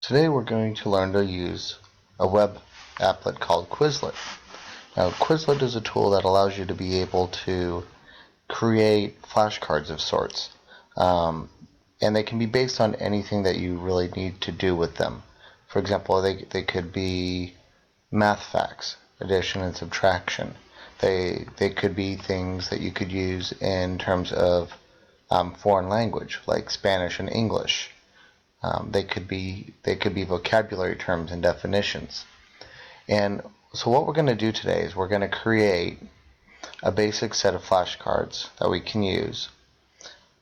Today we're going to learn to use a web applet called Quizlet. Now Quizlet is a tool that allows you to be able to create flashcards of sorts. And they can be based on anything that you really need to do with them. For example, they could be math facts, addition and subtraction. They could be things that you could use in terms of foreign language, like Spanish and English. They could be vocabulary terms and definitions. And so what we're going to do today is we're going to create a basic set of flashcards that we can use,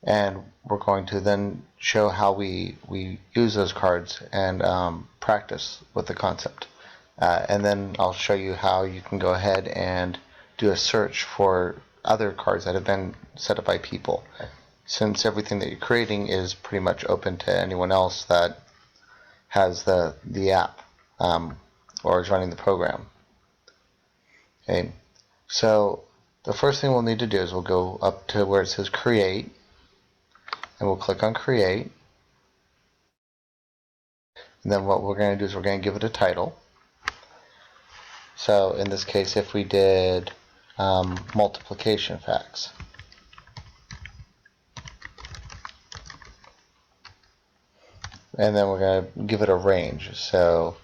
and we're going to then show how we use those cards and practice with the concept. And then I'll show you how you can go ahead and do a search for other cards that have been set up by people, since everything that you're creating is pretty much open to anyone else that has the app or is running the program. Okay, so the first thing we'll need to do is we'll go up to where it says create, and we'll click on create. And then what we're going to do is we're going to give it a title. So in this case, if we did multiplication facts, and then we're going to give it a range, so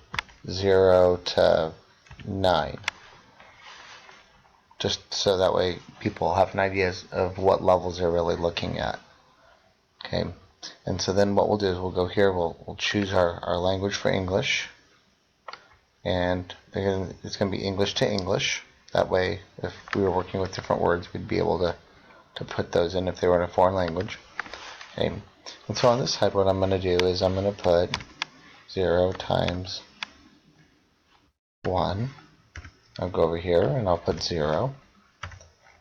0 to 9, just so that way people have an idea of what levels they're really looking at. Okay, and so then what we'll do is we'll go here, we'll choose our language for English, and it's going to be English to English. That way, if we were working with different words, we'd be able to put those in if they were in a foreign language. Okay. And so on this side, what I'm going to do is I'm going to put 0 times 1. I'll go over here and I'll put 0.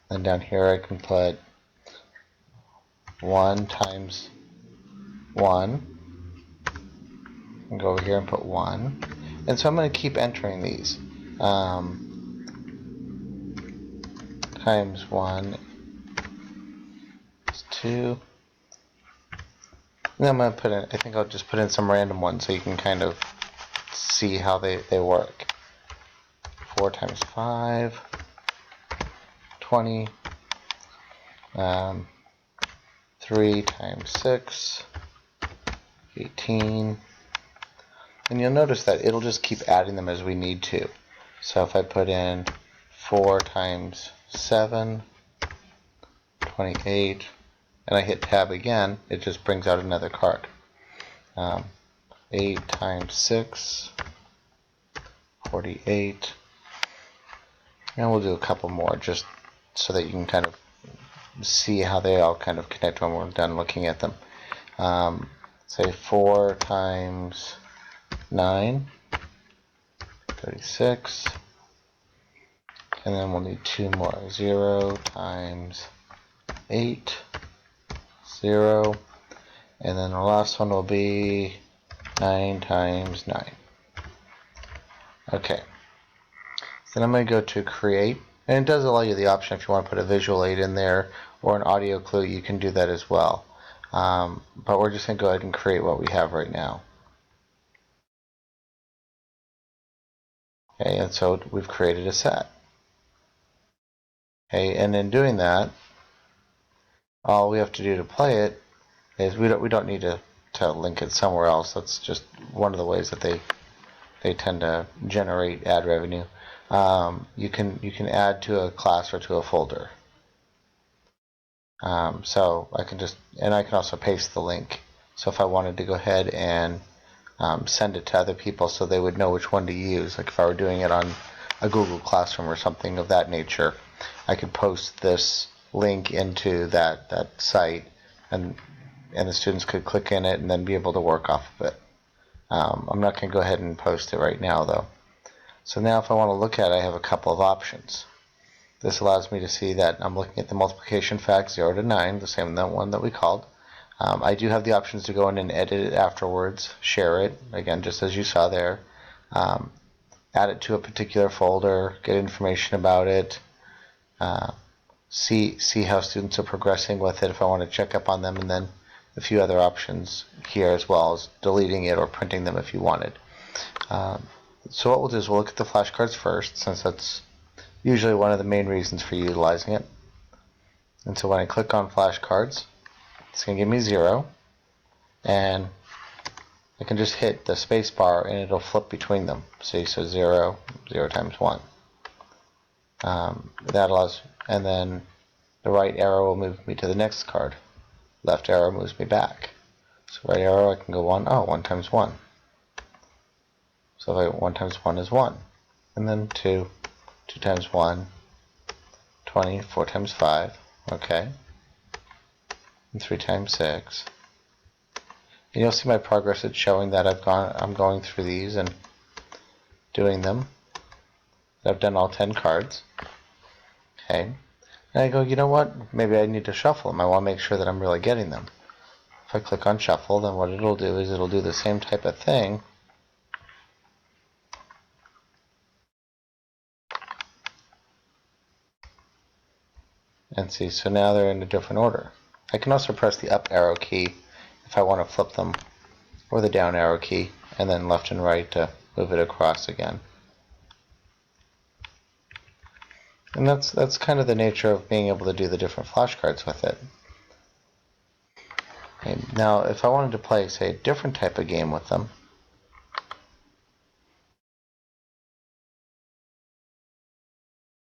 Then down here I can put 1 times 1. And go over here and put 1. And so I'm going to keep entering these. Times 1 is 2. And then I'm going to put in, I think I'll just put in some random ones so you can kind of see how they work. 4 times 5, 20, 3 times 6, 18. And you'll notice that it'll just keep adding them as we need to. So if I put in 4 times 7, 28, and I hit tab again, it just brings out another card. 8 times 6, 48. And we'll do a couple more just so that you can kind of see how they all kind of connect when we're done looking at them. Say 4 times 9, 36. And then we'll need 2 more. 0 times 8, 0. And then the last one will be 9 times 9. Okay. Then I'm going to go to create, and it does allow you the option if you want to put a visual aid in there or an audio clue, you can do that as well. But we're just going to go ahead and create what we have right now. Okay, and so we've created a set. Okay, and in doing that, all we have to do to play it is we don't need to link it somewhere else. That's just one of the ways that they tend to generate ad revenue. You can add to a class or to a folder. So I can also paste the link. So if I wanted to go ahead and send it to other people so they would know which one to use, like if I were doing it on a Google Classroom or something of that nature, I could post this link into that site, and the students could click in it and then be able to work off of it. I'm not going to go ahead and post it right now though. So now if I want to look at it, I have a couple of options. This allows me to see that I'm looking at the multiplication fact 0 to 9, the same one that we called. I do have the options to go in and edit it afterwards, share it, again just as you saw there, add it to a particular folder, get information about it, see how students are progressing with it if I want to check up on them, and then a few other options here as well as deleting it or printing them if you wanted. So what we'll do is we'll look at the flashcards first, since that's usually one of the main reasons for utilizing it. And so when I click on flashcards, it's going to give me 0, and I can just hit the space bar and it'll flip between them. See, so 0, 0 times 1. That allows, and then the right arrow will move me to the next card. Left arrow moves me back. So right arrow, I can go 1, 1 times 1. So if 1 times 1 is 1. And then 2, 2 times 1, 20, 4 times 5, okay. And 3 times 6. And you'll see my progress. It's showing that I'm going through these and doing them. I've done all 10 cards. Okay. And I go, you know what? Maybe I need to shuffle them. I want to make sure that I'm really getting them. If I click on shuffle, then what it'll do is it'll do the same type of thing. And see, so now they're in a different order. I can also press the up arrow key if I want to flip them, or the down arrow key, and then left and right to move it across again. And that's kind of the nature of being able to do the different flashcards with it. Okay, now if I wanted to play, say, a different type of game with them,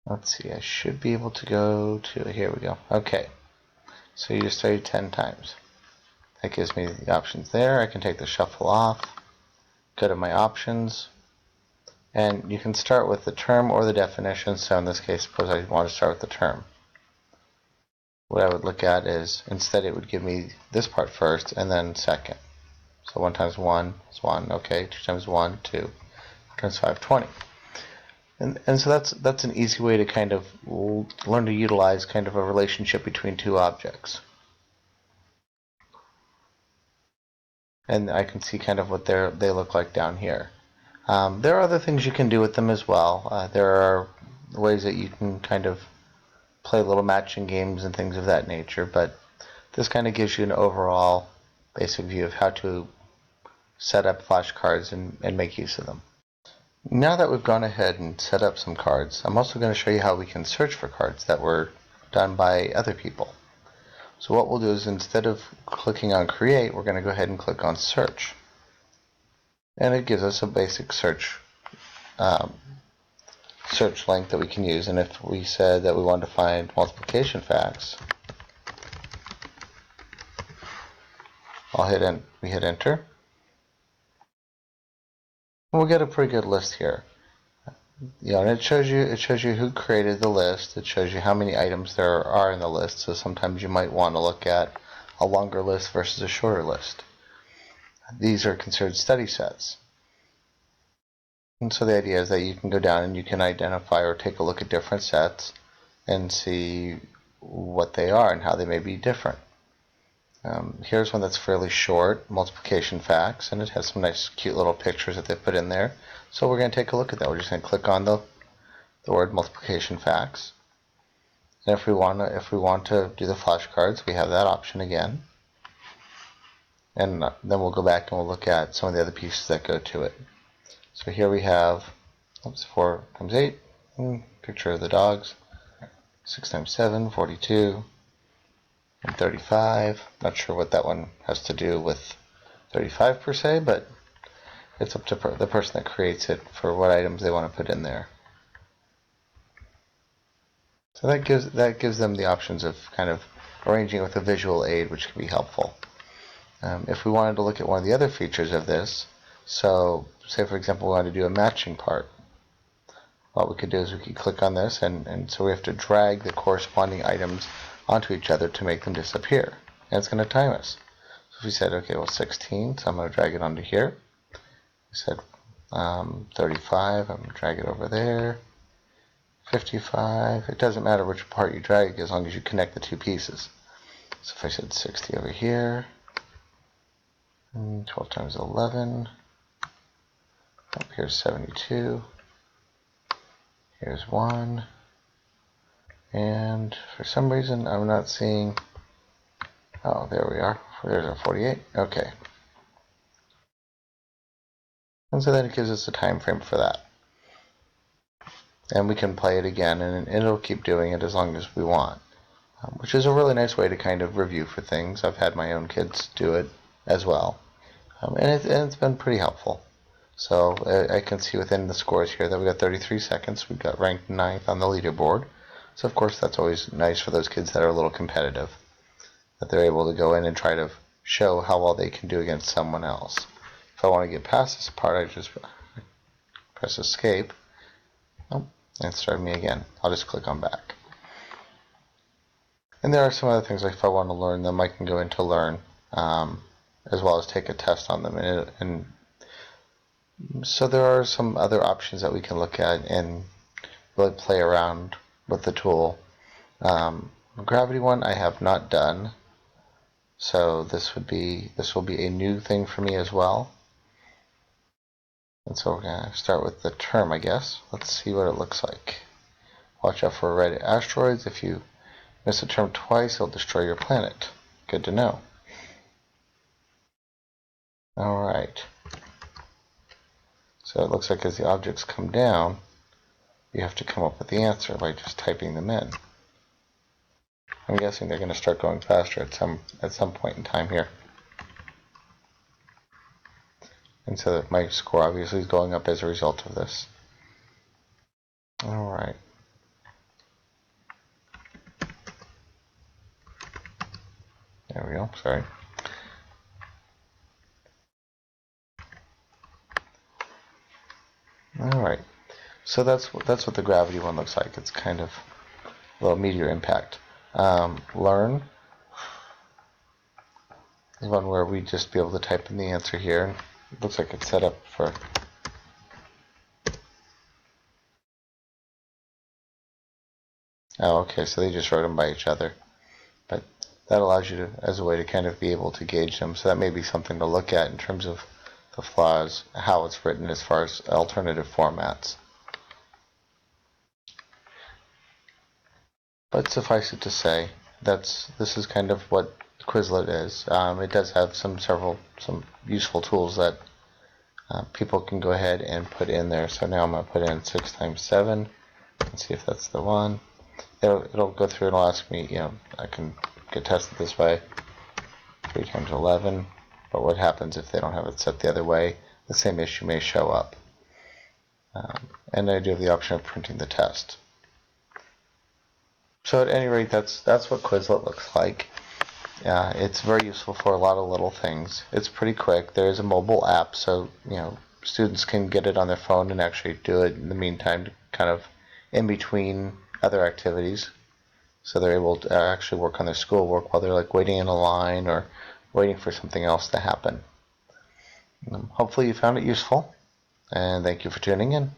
let's see, I should be able to go to, here we go. Okay, so you just started 10 times. That gives me the options there. I can take the shuffle off, go to my options, and you can start with the term or the definition. So in this case, suppose I want to start with the term. What I would look at is, instead it would give me this part first and then second. So 1 times 1 is 1, okay, 2 times 1, 2, 4 times 5, 20. And so that's an easy way to kind of learn to utilize kind of a relationship between two objects. And I can see kind of what they look like down here. There are other things you can do with them as well. There are ways that you can kind of play little matching games and things of that nature, but this kind of gives you an overall basic view of how to set up flashcards and make use of them. Now that we've gone ahead and set up some cards, I'm also going to show you how we can search for cards that were done by other people. So what we'll do is, instead of clicking on create, we're going to go ahead and click on search. And it gives us a basic search link that we can use. And if we said that we wanted to find multiplication facts, we hit enter. And we'll get a pretty good list here. And it shows you who created the list. It shows you how many items there are in the list. So sometimes you might want to look at a longer list versus a shorter list. These are considered study sets. And so the idea is that you can go down and you can identify or take a look at different sets and see what they are and how they may be different. Here's one that's fairly short, multiplication facts, and it has some nice cute little pictures that they put in there. So we're going to take a look at that. We're just going to click on the word multiplication facts. And if we want to do the flashcards, we have that option again. And then we'll go back and we'll look at some of the other pieces that go to it. So here we have 4 times 8, picture of the dogs, 6 times 7, 42, and 35. Not sure what that one has to do with 35 per se, but it's up to the person that creates it for what items they want to put in there. So that gives them the options of kind of arranging it with a visual aid, which can be helpful. If we wanted to look at one of the other features of this, so say for example we wanted to do a matching part, what we could do is we could click on this, and so we have to drag the corresponding items onto each other to make them disappear. And it's going to time us. So if we said, okay, well 16, so I'm going to drag it onto here. We said 35, I'm going to drag it over there. 55, it doesn't matter which part you drag as long as you connect the two pieces. So if I said 60 over here, 12 times 11, up here's 72, here's 1, and for some reason I'm not seeing, oh there we are, There's our 48. Okay. And so then it gives us a time frame for that. And we can play it again, and it'll keep doing it as long as we want, which is a really nice way to kind of review for things. I've had my own kids do it as well, and it's been pretty helpful. So I can see within the scores here that we got 33 seconds. We got ranked 9th on the leaderboard. So of course that's always nice for those kids that are a little competitive, that they're able to go in and try to show how well they can do against someone else. If I want to get past this part, I just press escape. Oh, and start me again. I'll just click on back. And there are some other things, like if I want to learn them, I can go into learn, as well as take a test on them. And so there are some other options that we can look at and really play around with the tool. Gravity one I have not done, so this will be a new thing for me as well. And so we're going to start with the term, I guess. Let's see what it looks like. Watch out for red asteroids. If you miss a term twice, it'll destroy your planet. Good to know. Alright. So it looks like as the objects come down, you have to come up with the answer by just typing them in. I'm guessing they're going to start going faster at some point in time here. And so my score obviously is going up as a result of this. Alright. There we go, sorry. Alright. So that's what the gravity one looks like. It's kind of a little meteor impact. Learn is one where we just be able to type in the answer here. It looks like it's set up for okay, so they just wrote them by each other. But that allows you to, as a way to kind of be able to gauge them. So that may be something to look at in terms of the flaws, how it's written as far as alternative formats. But suffice it to say, this is kind of what Quizlet is. It does have some useful tools that people can go ahead and put in there. So now I'm going to put in 6 times 7 and see if that's the one. It'll go through and it'll ask me, I can get tested this way. 3 times 11. But what happens if they don't have it set the other way? The same issue may show up. And I do have the option of printing the test. So at any rate, that's what Quizlet looks like. It's very useful for a lot of little things. It's pretty quick. There is a mobile app, so students can get it on their phone and actually do it in the meantime, kind of in between other activities. So they're able to actually work on their schoolwork while they're like waiting in a line or waiting for something else to happen. Hopefully you found it useful, and thank you for tuning in.